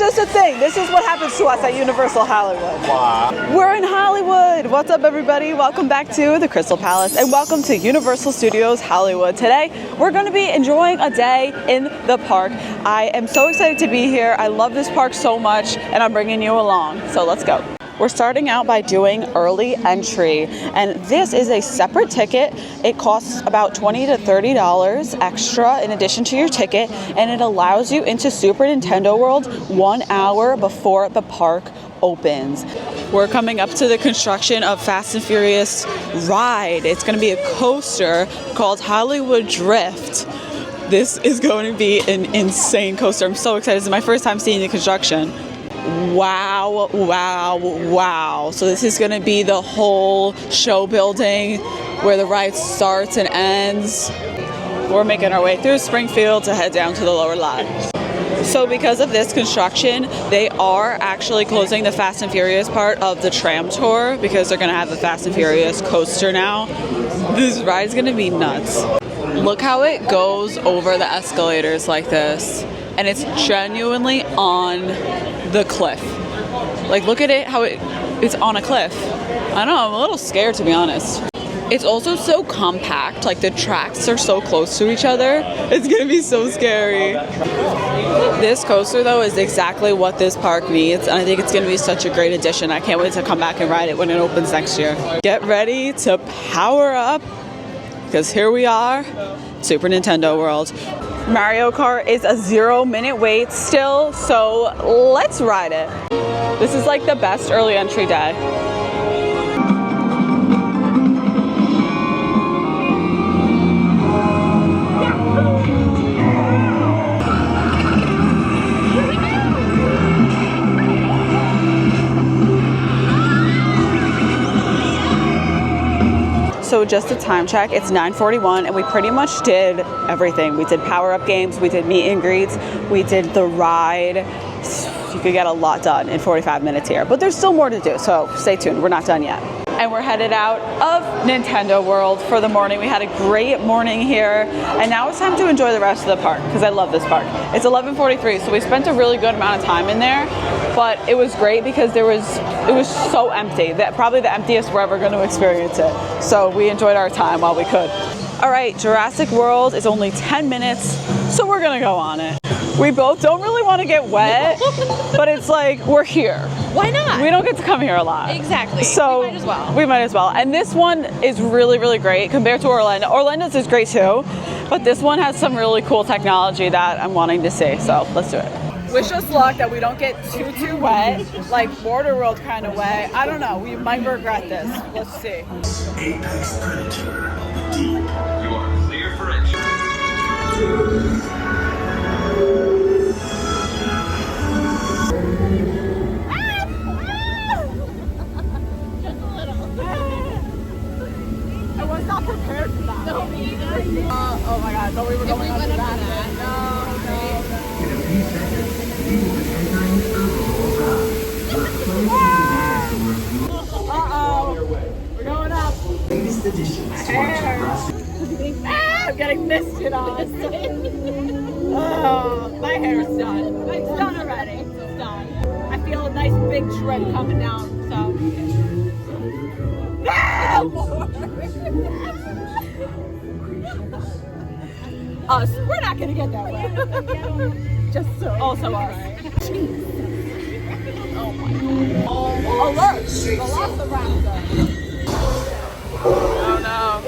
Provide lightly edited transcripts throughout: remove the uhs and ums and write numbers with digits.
is just a thing. This is what happens to us at Universal Hollywood. Wow. We're in Hollywood. What's up, everybody? Welcome back to the Krystal Palace and welcome to Universal Studios Hollywood. Today, we're going to be enjoying a day in the park. I am so excited to be here. I love this park so much and I'm bringing you along. So let's go. We're starting out by doing early entry, and this is a separate ticket. It costs about $20 to $30 extra in addition to your ticket, and it allows you into Super Nintendo World 1 hour before the park opens. We're coming up to the construction of Fast and Furious ride. It's going to be a coaster called Hollywood Drift. This is going to be an insane coaster. I'm so excited. This is my first time seeing the construction. Wow, wow, wow. So this is going to be the whole show building where the ride starts and ends. We're making our way through Springfield to head down to the lower lot. So because of this construction, they are actually closing the Fast and Furious part of the tram tour because they're going to have the Fast and Furious coaster now. This ride is going to be nuts. Look how it goes over the escalators like this. And it's genuinely on the cliff. Like, look at it, how it's on a cliff. I don't know, I'm a little scared, to be honest. It's also so compact, like the tracks are so close to each other. It's gonna be so scary. This coaster, though, is exactly what this park needs, and I think it's gonna be such a great addition. I can't wait to come back and ride it when it opens next year. Get ready to power up, because here we are, Super Nintendo World. Mario Kart is a 0-minute wait still, so let's ride it. This is like the best early entry day. So just a time check, it's 9:41 and we pretty much did everything. We did power-up games, we did meet and greets, we did the ride. You could get a lot done in 45 minutes here, but there's still more to do, so stay tuned, we're not done yet. And we're headed out of Nintendo World for the morning. We had a great morning here, and now it's time to enjoy the rest of the park, because I love this park. It's 11:43, so we spent a really good amount of time in there, but it was great because it was so empty. Probably the emptiest we're ever going to experience it. So we enjoyed our time while we could. All right, Jurassic World is only 10 minutes, so we're going to go on it. We both don't really want to get wet, but it's like, we're here. Why not? We don't get to come here a lot. Exactly. So we might as well. We might as well. And this one is really, really great compared to Orlando. Orlando's is great too, but this one has some really cool technology that I'm wanting to see. So let's do it. Wish us luck that we don't get too wet, like Border World kind of wet. I don't know. We might regret this. Let's see. Apex Predator Deep. You are clear for entry. I was not prepared for that. No, me either. Oh my god, thought we were going under that. No. In a few seconds, you will be entering Uh-oh. We're going up. latest additions to our Jurassic. I'm getting misted on. Oh, my hair's done. It's done already. It's done. I feel a nice big shred coming down, so. Us. We're not gonna get that way. Just so. Also us. Oh my god. Alert! Velociraptor. Oh no.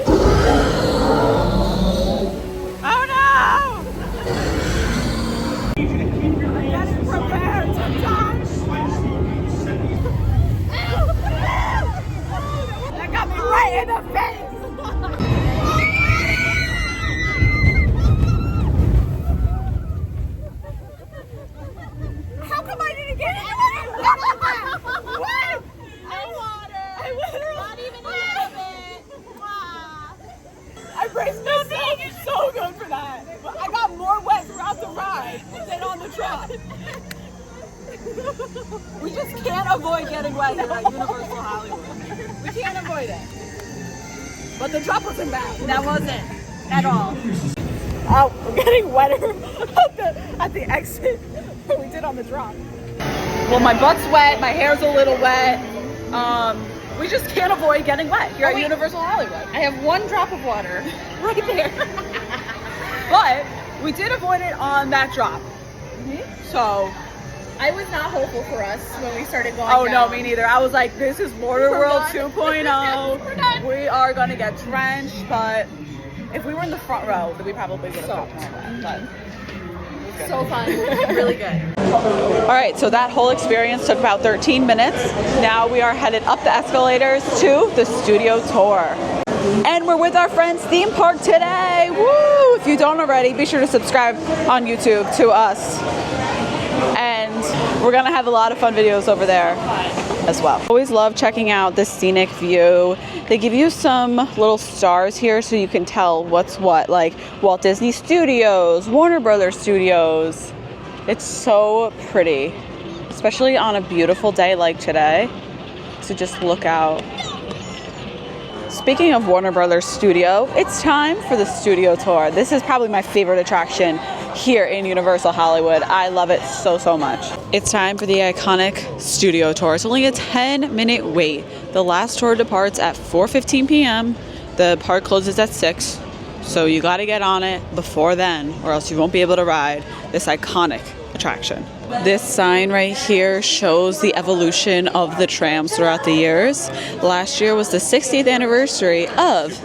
Oh no! Getting prepared to die. That got me right in the face. How come I didn't get it? What? No water. I literally. Not even a little bit. Wow. I braced myself so good for that. But I got more wet throughout the ride than on the drop. We just can't avoid getting wet here at Universal Hollywood. We can't avoid it. But the drop wasn't bad. That wasn't at all. Oh, we're getting wetter at the exit than we did on the drop. Well, my butt's wet, my hair's a little wet. We just can't avoid getting wet here at Universal Hollywood. I have 1 drop of water right there. But we did avoid it on that drop. So, I was not hopeful for us when we started going oh down. no, me neither. I was like, this is Waterworld done. 2.0. We're done. We are gonna get drenched, but if we were in the front row, then we probably would have gotten more wet. But So fun. Really good. all right, so that whole experience took about 13 minutes. Now we are headed up the escalators to the studio tour. And we're with our friends Theme Park today. Woo! If you don't already, be sure to subscribe on YouTube to us. And we're gonna have a lot of fun videos over there as well. Always love checking out the scenic view. They give you some little stars here so you can tell what's what, like Walt Disney Studios, Warner Brothers Studios. It's so pretty, especially on a beautiful day like today, to just look out. Speaking of Warner Brothers Studio, it's time for the studio tour. This is probably my favorite attraction here in Universal Hollywood. I love it so, so much. It's time for the iconic studio tour. It's only a 10-minute wait. The last tour departs at 4:15 p.m. The park closes at 6, so you gotta get on it before then, or else you won't be able to ride this iconic attraction. This sign right here shows the evolution of the trams throughout the years. Last year was the 60th anniversary of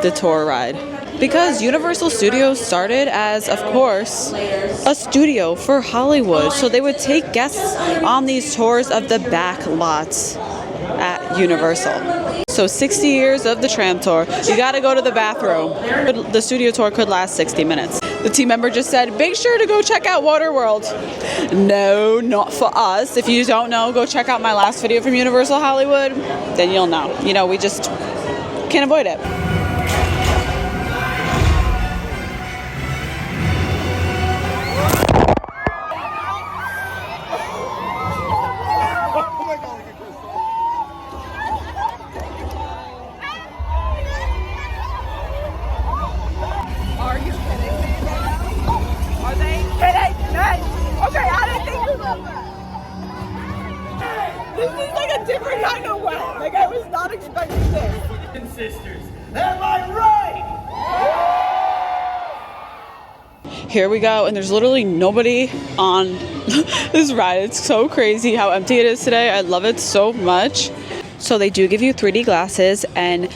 the tour ride. Because Universal Studios started as, of course, a studio for Hollywood. So they would take guests on these tours of the back lots at Universal. So 60 years of the tram tour. You gotta go to the bathroom. The studio tour could last 60 minutes. The team member just said, make sure to go check out Waterworld. No, not for us. If you don't know, go check out my last video from Universal Hollywood. Then you'll know. You know, we just can't avoid it. Are you kidding me right now? Are they kidding me? Okay, I didn't think you were that. This is like a different kind of wet. Like I was not expecting this. And sisters, am I right? Here we go, and there's literally nobody on this ride. It's so crazy how empty it is today. I love it so much. So they do give you 3D glasses, and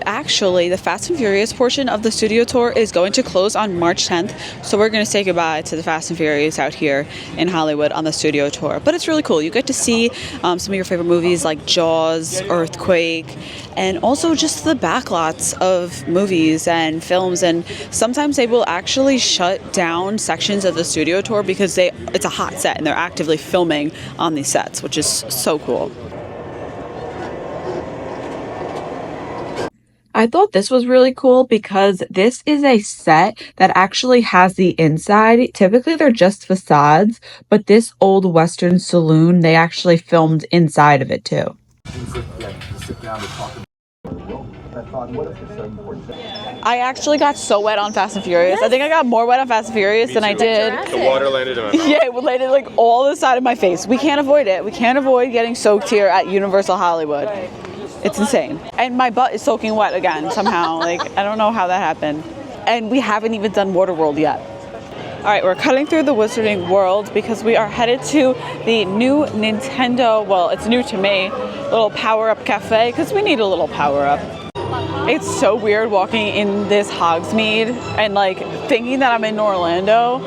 actually the Fast and Furious portion of the studio tour is going to close on March 10th. So we're going to say goodbye to the Fast and Furious out here in Hollywood on the studio tour. But it's really cool. You get to see some of your favorite movies like Jaws, Earthquake, and also just the backlots of movies and films. And sometimes they will actually shut down sections of the studio tour because it's a hot set and they're actively filming on these sets, which is so cool. I thought this was really cool because this is a set that actually has the inside. Typically they're just facades, but this old Western saloon, they actually filmed inside of it too. I actually got so wet on Fast and Furious. I think I got more wet on Fast and Furious than I did. The water landed on my mouth. Yeah, it landed like all the side of my face. We can't avoid it. We can't avoid getting soaked here at Universal Hollywood. It's insane. And my butt is soaking wet again somehow. Like, I don't know how that happened. And we haven't even done Waterworld yet. All right, we're cutting through the Wizarding World because we are headed to the new Nintendo, well, it's new to me, little power-up cafe because we need a little power-up. It's so weird walking in this Hogsmeade and like thinking that I'm in Orlando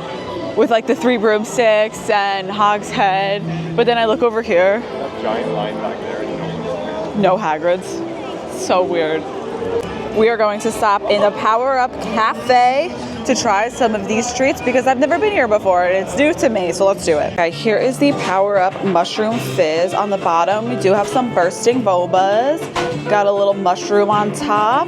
with like the 3 broomsticks and Hogshead, but then I look over here. That giant line back there. No Hagrids. So weird. We are going to stop in the Power Up Cafe to try some of these treats because I've never been here before and it's new to me, so let's do it. Okay, here is the Power Up Mushroom Fizz. On the bottom, we do have some bursting bobas. Got a little mushroom on top.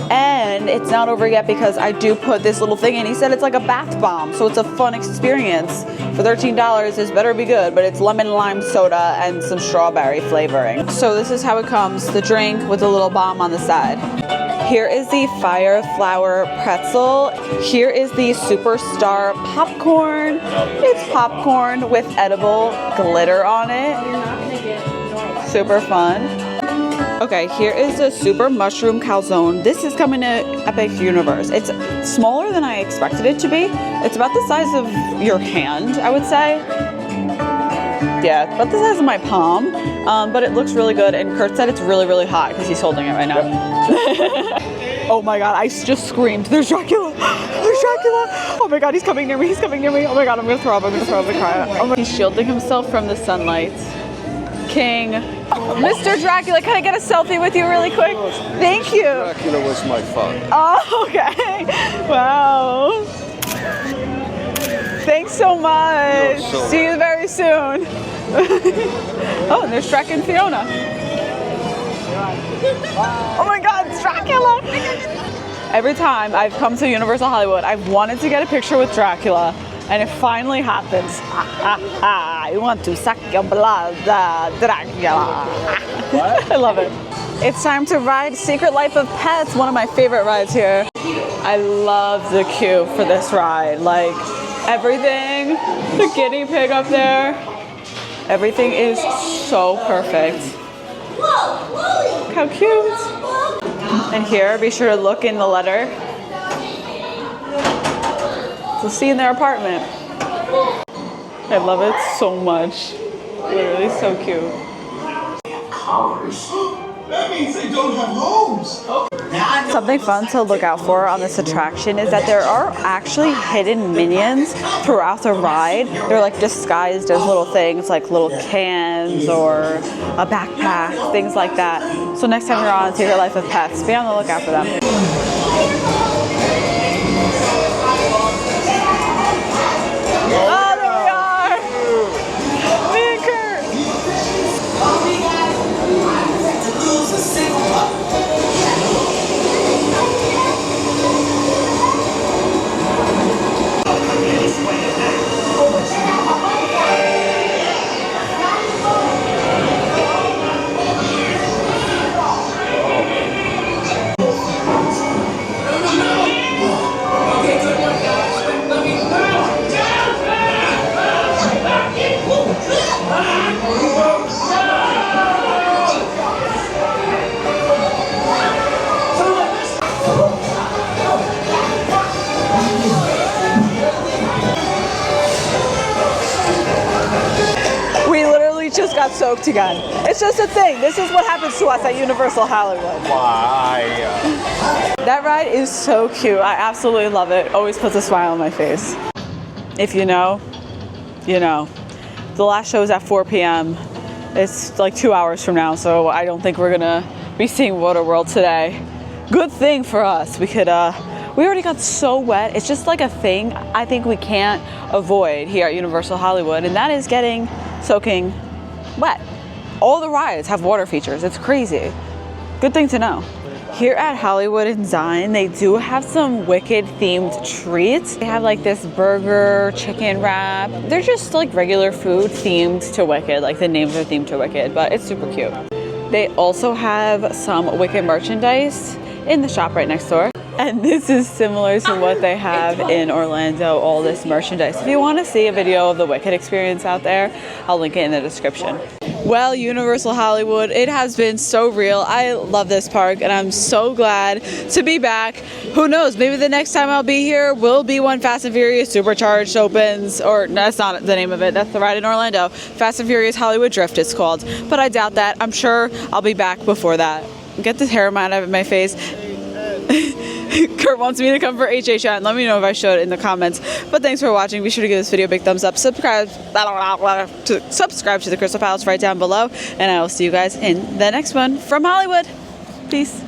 And it's not over yet because I do put this little thing in. He said it's like a bath bomb, so it's a fun experience. For $13, this better be good, but it's lemon lime soda and some strawberry flavoring. So this is how it comes, the drink with a little bomb on the side. Here is the fire flower pretzel. Here is the superstar popcorn. It's popcorn with edible glitter on it. Super fun. Okay, here is the super mushroom calzone. This is coming to Epic Universe. It's smaller than I expected it to be. It's about the size of your hand, I would say. Yeah, it's about the size of my palm, but it looks really good. And Kurt said it's really, really hot because he's holding it right now. Oh my God, I just screamed. There's Dracula. There's Dracula. Oh my God, he's coming near me. He's coming near me. Oh my God, I'm gonna throw up. I'm gonna throw up and cry. Oh my. He's shielding himself from the sunlight. King. Mr. Dracula, can I get a selfie with you really quick? Thank you. Dracula was my father. Oh, okay. Wow. Thanks so much. See you very soon. Oh, and there's Shrek and Fiona. Oh my God, it's Dracula. Every time I've come to Universal Hollywood, I've wanted to get a picture with Dracula. And it finally happens. I want to suck your blood, Dracula. What? I love it. It's time to ride Secret Life of Pets, one of my favorite rides here. I love the queue for this ride. Like everything, the guinea pig up there, everything is so perfect. Look how cute. And here, be sure to look in the letter to see in their apartment. I love it so much. Literally so cute. That means they don't have homes. Something fun to look out for on this attraction is that there are actually hidden minions throughout the ride. They're like disguised as little things like little cans or a backpack, things like that. So next time you're on Secret Life of Pets, be on the lookout for them. Got soaked again. It's just a thing. This is what happens to us at Universal Hollywood. Why? That ride is so cute. I absolutely love it. Always puts a smile on my face. If you know, you know. The last show is at 4 p.m. It's like 2 hours from now, so I don't think we're gonna be seeing Waterworld today. Good thing for us. We could, we already got so wet. It's just like a thing I think we can't avoid here at Universal Hollywood, and that is getting soaking wet. All the rides have water features. It's crazy. Good thing to know. Here at Hollywood and Zion, they do have some Wicked themed treats. They have like this burger, chicken wrap. They're just like regular food themed to Wicked. Like the names are themed to Wicked, but it's super cute. They also have some Wicked merchandise in the shop right next door. And this is similar to what they have in Orlando, all this merchandise. If you want to see a video of the Wicked experience out there, I'll link it in the description. Well, Universal Hollywood, it has been so real. I love this park and I'm so glad to be back. Who knows, maybe the next time I'll be here will be when Fast and Furious Supercharged opens, or no, that's not the name of it, that's the ride in Orlando. Fast and Furious Hollywood Drift it's called, but I doubt that. I'm sure I'll be back before that. Get this hair out of my face. Kurt wants me to come for HHN. Let me know if I should in the comments. But thanks for watching. Be sure to give this video a big thumbs up. Subscribe to the Krystal Palace right down below. And I will see you guys in the next one from Hollywood. Peace.